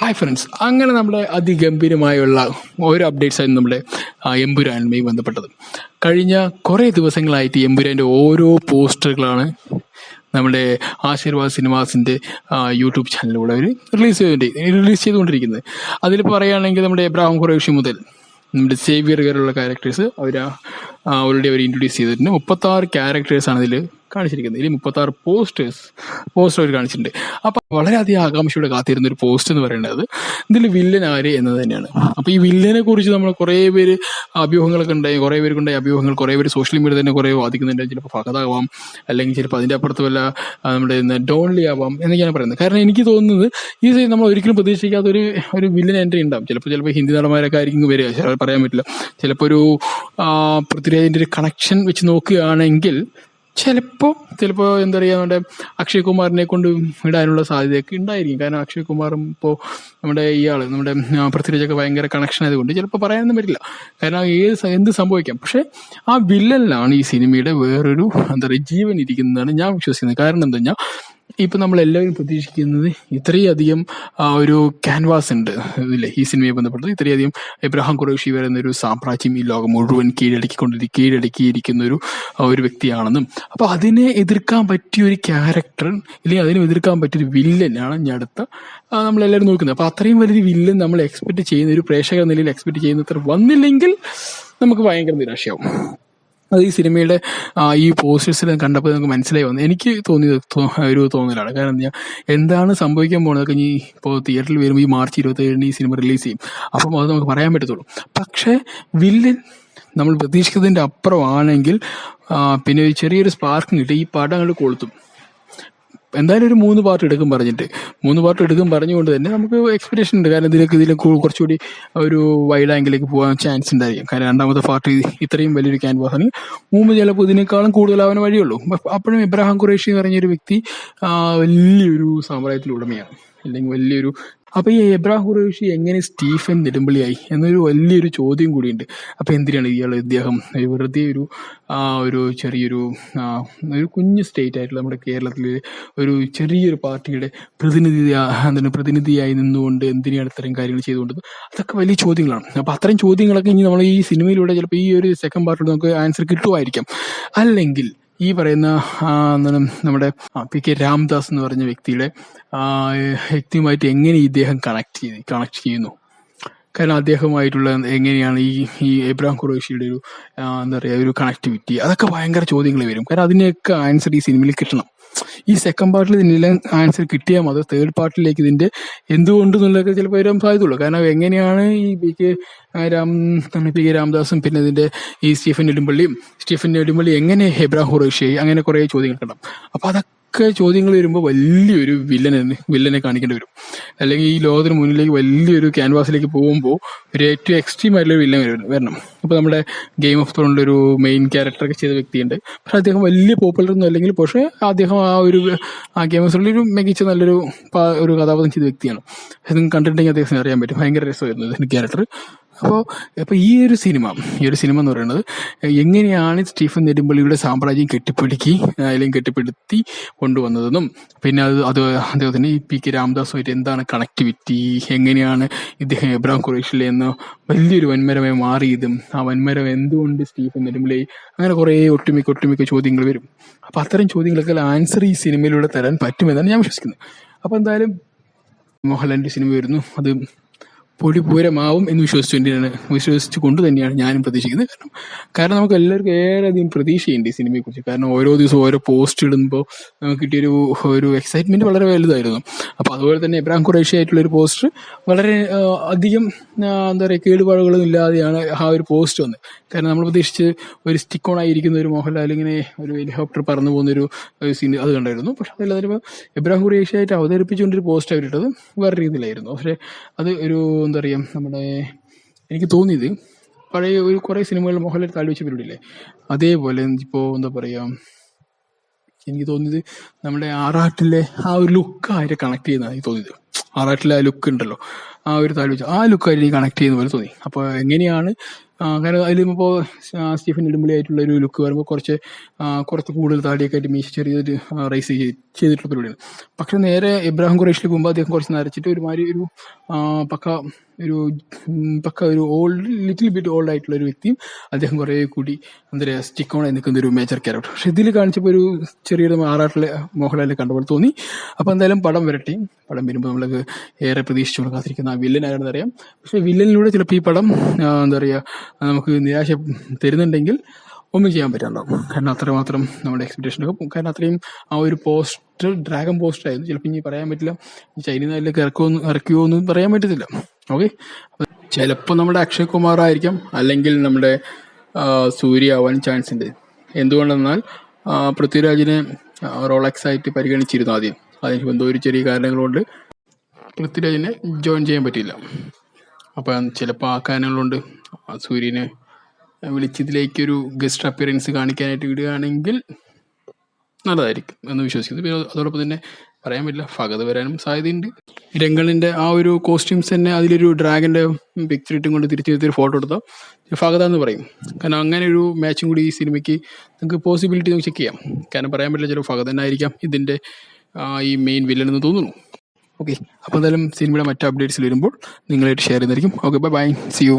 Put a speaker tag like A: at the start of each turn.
A: Hi friends, അങ്ങനെ നമ്മുടെ അതിഗംഭീരമായുള്ള ഓരോ അപ്ഡേറ്റ്സ് ആയിരുന്നു നമ്മുടെ എമ്പുരാനുമായി ബന്ധപ്പെട്ടത്. കഴിഞ്ഞ കുറേ ദിവസങ്ങളായിട്ട് എമ്പുരാൻ്റെ ഓരോ പോസ്റ്ററുകളാണ് നമ്മുടെ ആശീർവാദ് സിനിമാസിൻ്റെ യൂട്യൂബ് ചാനലിലൂടെ അവർ റിലീസ് ചെയ്തുകൊണ്ടിരിക്കുന്നത്. അതിൽ പറയുകയാണെങ്കിൽ നമ്മുടെ എബ്രാഹിം ഖുറൈഷി മുതൽ നമ്മുടെ സേവിയർ വരെയുള്ള ക്യാരക്ടേഴ്സ് ഓൾറെഡി അവർ ഇൻട്രൊഡ്യൂസ് ചെയ്തിട്ടുണ്ട്. 36 ക്യാരക്ടേഴ്സാണ് ഇതിൽ കാണിച്ചിരിക്കുന്നത്. ഇതിൽ 36 പോസ്റ്റർ അവർ കാണിച്ചിട്ടുണ്ട്. അപ്പം വളരെയധികം ആകാംക്ഷയോടെ കാത്തിരുന്ന ഒരു പോസ്റ്റ് എന്ന് പറയുന്നത് ഇതിൽ വില്ലൻ ആര് എന്നത് തന്നെയാണ്. അപ്പോൾ ഈ വില്ലനെ കുറിച്ച് നമ്മൾ കുറേ പേര് അഭ്യൂഹങ്ങളൊക്കെ ഉണ്ടായി, കുറേ പേർക്കുണ്ടായി അഭ്യൂഹങ്ങൾ. കുറേ പേര് സോഷ്യൽ മീഡിയ തന്നെ കുറേ വാദിക്കുന്നുണ്ട്. ചിലപ്പോൾ ഫഹദാവാം, അല്ലെങ്കിൽ ചിലപ്പോൾ അതിൻ്റെ അപ്പുറത്ത് വല്ല നമ്മുടെ ഡോൺലി ആവാം എന്നൊക്കെയാണ് പറയുന്നത്. കാരണം എനിക്ക് തോന്നുന്നത് ഈ നമ്മൾ ഒരിക്കലും പ്രതീക്ഷിക്കാത്ത ഒരു വില്ലൻ എൻട്രി ഉണ്ടാവും. ചിലപ്പോൾ ഹിന്ദി നടന്മാരൊക്കെ ആയിരിക്കും വരിക, പറയാൻ പറ്റില്ല. ചിലപ്പോൾ ഒരു പൃഥ്വിരാജിൻ്റെ ഒരു കണക്ഷൻ വെച്ച് നോക്കുകയാണെങ്കിൽ ചിലപ്പോൾ എന്താ പറയുക, നമ്മുടെ അക്ഷയ് കുമാറിനെ കൊണ്ട് ഇടാനുള്ള സാധ്യതയൊക്കെ ഉണ്ടായിരിക്കും. കാരണം അക്ഷയ് കുമാറും ഇപ്പോൾ നമ്മുടെ പൃഥ്വിരാജൊക്കെ ഭയങ്കര കണക്ഷൻ ആയതുകൊണ്ട് ചിലപ്പോൾ പറയാനൊന്നും പറ്റില്ല. കാരണം എന്ത് സംഭവിക്കാം. പക്ഷെ ആ വില്ലനിലാണ് ഈ സിനിമയുടെ വേറൊരു എന്താ പറയുക ജീവൻ ഇരിക്കുന്നതാണ് ഞാൻ വിശ്വസിക്കുന്നത്. കാരണം എന്താ പറഞ്ഞാൽ ഇപ്പം നമ്മളെല്ലാവരും പ്രതീക്ഷിക്കുന്നത് ഇത്രയധികം ഒരു ക്യാൻവാസ് ഉണ്ട് ഇല്ലേ ഈ സിനിമയെ ബന്ധപ്പെട്ടത്. ഇത്രയധികം എബ്രാഹിം ഖുറൈഷി വരുന്നൊരു സാമ്രാജ്യം ഈ ലോകം മുഴുവൻ കീഴടക്കിയിരിക്കുന്ന ഒരു വ്യക്തിയാണെന്നും, അപ്പോൾ അതിനെ എതിർക്കാൻ പറ്റിയ ഒരു ക്യാരക്ടർ അല്ലെങ്കിൽ അതിനെ എതിർക്കാൻ പറ്റിയൊരു വില്ലനാണ് ഞാൻ നമ്മളെല്ലാവരും നോക്കുന്നത്. അപ്പോൾ അത്രയും വലിയൊരു വില്ലൻ നമ്മൾ എക്സ്പെക്ട് ചെയ്യുന്ന ഒരു പ്രേക്ഷക നിലയിൽ എക്സ്പെക്ട് ചെയ്യുന്നത്ര വന്നില്ലെങ്കിൽ നമുക്ക് ഭയങ്കര നിരാശയാവും. അത് ഈ സിനിമയുടെ ഈ പോസ്റ്റേഴ്സിൽ കണ്ടപ്പോൾ നമുക്ക് മനസ്സിലായി വന്നു. എനിക്ക് ഒരു തോന്നലാണ്. കാരണം എന്താണ് സംഭവിക്കാൻ പോകുന്നതൊക്കെ ഇനി ഇപ്പോൾ തിയേറ്ററിൽ വരുമ്പോൾ ഈ മാർച്ച് 27 ഈ സിനിമ റിലീസ് ചെയ്യും. അപ്പം അത് നമുക്ക് പറയാൻ പറ്റത്തുള്ളൂ. പക്ഷേ വില്ലൻ നമ്മൾ പ്രതീക്ഷിക്കുന്നതിൻ്റെ അപ്പുറമാണെങ്കിൽ പിന്നെ ഒരു ചെറിയൊരു സ്പാർക്കും കിട്ടി. ഈ പടം അങ്ങോട്ട് കൊളുത്തും. എന്തായാലും ഒരു 3 പാർട്ട് എടുക്കും പറഞ്ഞുകൊണ്ട് തന്നെ നമുക്ക് എക്സ്പെക്ടേഷൻ ഉണ്ട്. കാരണം ഇതിലേക്ക് കുറച്ചുകൂടി ഒരു വൈഡ് ആംഗിലേക്ക് പോകാൻ ചാൻസ് ഉണ്ടായിരിക്കും. കാരണം രണ്ടാമത്തെ പാർട്ട് ഇത്രയും വലിയൊരു ക്യാൻവാസ് ആണ്. 3 ചിലപ്പോൾ ഇതിനേക്കാളും കൂടുതലാവാൻ വഴിയുള്ളൂ. അപ്പോഴും എബ്രാഹിം ഖുറൈഷി എന്ന് പറഞ്ഞൊരു വ്യക്തി വലിയൊരു സാമ്രാജ്യത്തിൽ ഉടമയാണ്, അല്ലെങ്കിൽ വലിയൊരു. അപ്പോൾ ഈ എബ്രാഹിം ഖുറൈഷി എങ്ങനെ സ്റ്റീഫൻ നെടുമ്പള്ളിയായി എന്നൊരു വലിയൊരു ചോദ്യം കൂടിയുണ്ട്. അപ്പോൾ എന്തിനാണ് ഇദ്ദേഹം വെറുതെ ഒരു ചെറിയൊരു കുഞ്ഞു സ്റ്റേറ്റ് ആയിട്ടുള്ള നമ്മുടെ കേരളത്തിൽ ഒരു ചെറിയൊരു പാർട്ടിയുടെ പ്രതിനിധിയായി നിന്നുകൊണ്ട് എന്തിനാണ് ഇത്തരം കാര്യങ്ങൾ ചെയ്തുകൊണ്ടത്? അതൊക്കെ വലിയ ചോദ്യങ്ങളാണ്. അപ്പോൾ അത്തരം ചോദ്യങ്ങളൊക്കെ ഇനി നമ്മൾ ഈ സിനിമയിലൂടെ ചിലപ്പോൾ ഈ ഒരു സെക്കൻഡ് പാർട്ടിൽ നമുക്ക് ആൻസർ കിട്ടുമായിരിക്കാം. അല്ലെങ്കിൽ ഈ പറയുന്ന നമ്മുടെ പി.കെ. രാംദാസ് എന്ന് പറഞ്ഞ വ്യക്തിയുമായിട്ട് എങ്ങനെ ഇദ്ദേഹം കണക്ട് ചെയ്യുന്നു? കാരണം അദ്ദേഹമായിട്ടുള്ള എങ്ങനെയാണ് ഈ എബ്രാഹിം ഖുറൈഷിയുടെ എന്താ പറയുക ഒരു കണക്ടിവിറ്റി? അതൊക്കെ ഭയങ്കര ചോദ്യങ്ങൾ വരും. കാരണം അതിനെയൊക്കെ ആൻസർ ഈ സിനിമയിൽ കിട്ടണം. ഈ സെക്കൻഡ് പാർട്ടിൽ ഇതിനെല്ലാം ആൻസർ കിട്ടിയാൽ മതി തേർഡ് പാർട്ടിലേക്ക് ഇതിൻ്റെ എന്തുകൊണ്ടെന്നുള്ളതൊക്കെ ചിലപ്പോൾ വരാൻ സാധ്യതയുള്ളൂ. കാരണം എങ്ങനെയാണ് ഈ പി.കെ. രാംദാസും പിന്നെ ഇതിൻ്റെ ഈ സ്റ്റീഫൻ നെടുമ്പള്ളി എങ്ങനെ എബ്രാഹിം ഖുറൈഷിയായി, അങ്ങനെ കുറേ ചോദ്യങ്ങൾ കിട്ടും. അപ്പോൾ അതൊക്കെ ചോദ്യങ്ങൾ വരുമ്പോൾ വലിയൊരു വില്ലനെ കാണിക്കേണ്ടി വരും. അല്ലെങ്കിൽ ഈ ലോകത്തിന് മുന്നിലേക്ക് വലിയൊരു ക്യാൻവാസിലേക്ക് പോകുമ്പോൾ ഒരു ഏറ്റവും എക്സ്ട്രീം ആയിട്ടുള്ള വില്ലൻ വരണം. അപ്പോൾ നമ്മുടെ ഗെയിം ഓഫ് ത്രോണിലൊരു മെയിൻ ക്യാരക്ടറൊക്കെ ചെയ്ത വ്യക്തിയുണ്ട്. പക്ഷെ അദ്ദേഹം വലിയ പോപ്പുലർ ഒന്നും അല്ലെങ്കിൽ, പക്ഷേ അദ്ദേഹം ഗെയിം ഓഫ് ത്രോണിൽ ഒരു മികച്ച നല്ലൊരു കഥാപാത്രം ചെയ്ത വ്യക്തിയാണ്. അത് കണ്ടിട്ടുണ്ടെങ്കിൽ അദ്ദേഹത്തിന് അറിയാൻ പറ്റും. ഭയങ്കര രസമായിരുന്നു അതിൻ്റെ ക്യാരക്ടർ. അപ്പോൾ ഈ ഒരു സിനിമ എന്ന് പറയുന്നത് എങ്ങനെയാണ് സ്റ്റീഫൻ നെടുമ്പള്ളിയുടെ സാമ്രാജ്യം കെട്ടിപ്പടുത്തി കൊണ്ടുവന്നതെന്നും, പിന്നെ അദ്ദേഹത്തിന് ഈ പി.കെ. രാംദാസുമായിട്ട് എന്താണ് കണക്ടിവിറ്റി, എങ്ങനെയാണ് ഇദ്ദേഹം എബ്രാഹിം ഖുറൈഷിലെ എന്ന് വലിയൊരു വൻമരമായി മാറിയതും, ആ വൻമരം എന്തുകൊണ്ട് സ്റ്റീഫൻ നെടുമ്പള്ളി, അങ്ങനെ കുറേ ഒട്ടുമിക്ക ചോദ്യങ്ങൾ വരും. അപ്പോൾ അത്തരം ചോദ്യങ്ങളൊക്കെ ആൻസർ ഈ സിനിമയിലൂടെ തരാൻ പറ്റുമെന്നാണ് ഞാൻ വിശ്വസിക്കുന്നത്. അപ്പോൾ എന്തായാലും മോഹൻലാലിൻ്റെ സിനിമ വരുന്നു, അത് പൊടിപൂരമാവും എന്ന് വിശ്വസിച്ചു കൊണ്ട് തന്നെയാണ് ഞാനും പ്രതീക്ഷിക്കുന്നത്. കാരണം നമുക്ക് എല്ലാവർക്കും ഏറെയധികം പ്രതീക്ഷയുണ്ട് ഈ സിനിമയെക്കുറിച്ച്. കാരണം ഓരോ ദിവസവും ഓരോ പോസ്റ്റ് ഇടുമ്പോൾ നമുക്ക് കിട്ടിയൊരു എക്സൈറ്റ്മെൻറ്റ് വളരെ വലുതായിരുന്നു. അപ്പോൾ അതുപോലെ തന്നെ എബ്രാഹിം ഖുറൈഷി ആയിട്ടുള്ളൊരു പോസ്റ്റർ വളരെ അധികം എന്താ പറയുക കേടുപാടുകളൊന്നും ഇല്ലാതെയാണ് ആ ഒരു പോസ്റ്റ് വന്നത്. കാരണം നമ്മൾ പ്രതീക്ഷിച്ച് ഒരു സ്റ്റിക്ക് ഓൺ ആയിരിക്കുന്ന ഒരു മോഹൻലാൽ ഇങ്ങനെ ഒരു ഹെലികോപ്റ്റർ പറന്നു പോകുന്നൊരു സീൻ അത് കണ്ടായിരുന്നു. പക്ഷെ അതല്ലാതെ എബ്രാഹിം ഖുറൈഷി ആയിട്ട് അവതരിപ്പിച്ചുകൊണ്ടൊരു പോസ്റ്റ് അവരിട്ടത് വേറെ രീതിയിലായിരുന്നു. പക്ഷേ അത് എന്താ പറയുക, എനിക്ക് തോന്നിയത് പഴയ കുറേ സിനിമകളിൽ മോഹൻലാൽ താഴ്വെച്ച പരിപാടിയില്ലേ, അതേപോലെ ഇപ്പോൾ എന്താ പറയുക, എനിക്ക് തോന്നിയത് നമ്മുടെ ആറാട്ടിലെ ആ ഒരു ലുക്കായിട്ട് കണക്ട് ചെയ്യുന്നതാണ് എനിക്ക് തോന്നിയത്. ആറാട്ടിലെ ആ ലുക്ക് ഉണ്ടല്ലോ, ആ ഒരു താഴ്വെച്ച ആ ലുക്കായിട്ട് കണക്ട് ചെയ്യുന്ന പോലെ തോന്നി. അപ്പോൾ എങ്ങനെയാണ് കാരണം അതിലിപ്പോൾ സ്റ്റീഫൻ നെടുമ്പള്ളി ആയിട്ടുള്ള ഒരു ലുക്ക് വരുമ്പോൾ കുറച്ച് കൂടുതൽ താടിയൊക്കെ ആയിട്ട് മീശ ചെറിയൊരു റൈസ് ചെയ്തിട്ടുള്ള പരിപാടിയാണ്. പക്ഷെ നേരെ ഇബ്രാഹിം ഖുറൈഷിലേക്ക് പോകുമ്പോൾ അദ്ദേഹം കുറച്ച് നരച്ചിട്ട് ഒരുമാതിരി ഒരു ലിറ്റിൽ ബിറ്റ് ഓൾഡ് ആയിട്ടുള്ള ഒരു വ്യക്തിയും അദ്ദേഹം കുറേ കൂടി എന്താ പറയുക സ്റ്റിക്ക് ഓൺ ആയി നിൽക്കുന്ന ഒരു മേജർ ക്യാരക്ടർ. പക്ഷെ ഇതിൽ കാണിച്ചപ്പോൾ ഒരു ചെറിയൊരു ആറാട്ടിലെ മോഹൻലാലിനെ കണ്ടപ്പോൾ തോന്നി. അപ്പോൾ എന്തായാലും പടം വരട്ടെ. പടം വരുമ്പോൾ നമ്മൾക്ക് ഏറെ പ്രതീക്ഷിച്ചുകൊണ്ട് കാത്തിരിക്കുന്ന ആ വില്ലൻ ആരാണെന്ന് അറിയാം. പക്ഷെ വില്ലനിലൂടെ ചിലപ്പോൾ ഈ പടം എന്താ പറയുക നമുക്ക് നിരാശ തരുന്നുണ്ടെങ്കിൽ ഒന്നും ചെയ്യാൻ പറ്റാണ്ടാവും. കാരണം അത്രമാത്രം നമ്മുടെ എക്സ്പെക്ടേഷനൊക്കെ, കാരണം അത്രയും ആ ഒരു പോസ്റ്റർ ഡ്രാഗൺ പോസ്റ്റർ ആയിരുന്നു. ചിലപ്പോൾ ഇനി പറയാൻ പറ്റില്ല ചൈനീസ് നാട്ടിലേക്ക് ഇറക്കുമോ ഒന്നും പറയാൻ പറ്റത്തില്ല. ഓക്കെ, ചിലപ്പോൾ നമ്മുടെ അക്ഷയ് കുമാർ ആയിരിക്കാം, അല്ലെങ്കിൽ നമ്മുടെ സൂര്യ ആവാൻ ചാൻസ് ഉണ്ട്. എന്തുകൊണ്ടെന്നാൽ പൃഥ്വിരാജിനെ റോളക്സ് ആയിട്ട് പരിഗണിച്ചിരുന്നു ആദ്യം. അതിന് എന്തോ ഒരു ചെറിയ കാരണങ്ങൾ കൊണ്ട് പൃഥ്വിരാജിനെ ജോയിൻ ചെയ്യാൻ പറ്റിയില്ല. അപ്പം ചിലപ്പോൾ ആ കാരണങ്ങളുണ്ട് സൂര്യനെ വിളിച്ചതിലേക്കൊരു ഗസ്റ്റ് അപ്പിയറൻസ് കാണിക്കാനായിട്ട് വിടുകയാണെങ്കിൽ നല്ലതായിരിക്കും എന്ന് വിശ്വസിക്കുന്നു. പിന്നെ അതോടൊപ്പം തന്നെ പറയാൻ പറ്റില്ല, ഫഹദ് വരാനും സാധ്യതയുണ്ട്. രംഗണിൻ്റെ ആ ഒരു കോസ്റ്റ്യൂംസ് തന്നെ അതിലൊരു ഡ്രാഗൻ്റെ പിക്ചർ ഇട്ടും കൊണ്ട് തിരിച്ചെടുത്തൊരു ഫോട്ടോ എടുത്താൽ ഫഹദാന്ന് പറയും. കാരണം അങ്ങനെ ഒരു മാച്ചും കൂടി ഈ സിനിമയ്ക്ക് നമുക്ക് പോസിബിലിറ്റി നമുക്ക് ചെക്ക് ചെയ്യാം. കാരണം പറയാൻ പറ്റില്ല, ചില ഫഹദ് തന്നെ ആയിരിക്കാം ഇതിൻ്റെ ഈ മെയിൻ വില്ലൻ എന്ന് തോന്നുന്നു. ഓക്കെ, അപ്പോൾ എന്തായാലും സിനിമയുടെ മറ്റു അപ്ഡേറ്റ്സിൽ വരുമ്പോൾ നിങ്ങളായിട്ട് ഷെയർ ചെയ്യുന്നതായിരിക്കും. Okay, bye, see U.